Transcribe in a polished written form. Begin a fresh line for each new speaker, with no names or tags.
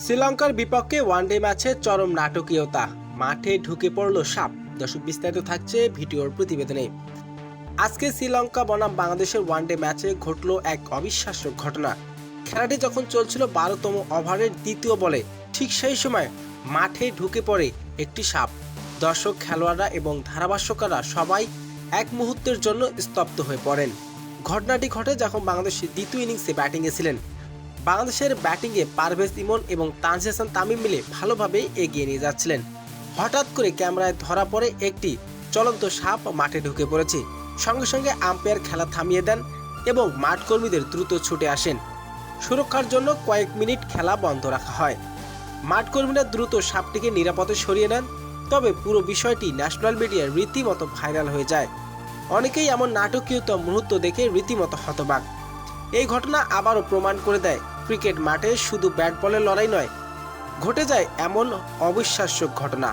শ্রীলঙ্কার বিপক্ষে ওয়ানডে ম্যাচে চরম নাটকীয়তা, মাঠে ঢুকে পড়ল সাপ। দর্শক, বিস্তারিত থাকছে ভিডিওর প্রতিবেদনে। আজকে শ্রীলঙ্কা বনাম বাংলাদেশের ওয়ানডে ম্যাচে ঘটল এক অবিশ্বাস্য ঘটনা। খেলাটি যখন চলছিল 12তম ওভারের দ্বিতীয় বলে, ঠিক সেই সময় মাঠে ঢুকে পড়ে একটি সাপ। দর্শক, খেলোয়াড়রা এবং ধারাভাষ্যকাররা সবাই এক মুহূর্তের জন্য স্তব্ধ হয়ে পড়েন। ঘটনাটি ঘটে যখন বাংলাদেশ দ্বিতীয় ইনিংসে ব্যাটিংয়ে ছিলেন। বাংলাদেশের ব্যাটিংয়ে পারভেজ ইমন এবং তানজিদ হাসান তামিম মিলে ভালোভাবে এগিয়ে নিয়ে যাচ্ছিলেন। হঠাৎ করে ক্যামেরায় ধরা পড়ে একটি চলন্ত সাপ মাঠে ঢুকে পড়েছে। সঙ্গে সঙ্গে আম্পায়ার খেলা থামিয়ে দেন এবং মাঠ কর্মীদের দ্রুত ছুটে আসেন। সুরক্ষার জন্য কয়েক মিনিট খেলা বন্ধ রাখা হয়। মাঠ কর্মীরা দ্রুত সাপটিকে নিরাপদে সরিয়ে নেন। তবে পুরো বিষয়টি ন্যাশনাল মিডিয়ায় রীতিমতো ভাইরাল হয়ে যায়। অনেকেই এমন নাটকীয়তা মুহূর্ত দেখে রীতিমতো হতবাক। এই ঘটনা আবারও প্রমাণ করে দেয়, ক্রিকেট মাঠে শুধু ব্যাট বলের লড়াই নয়, ঘটে যায় এমন অবিশ্বাস্য ঘটনা।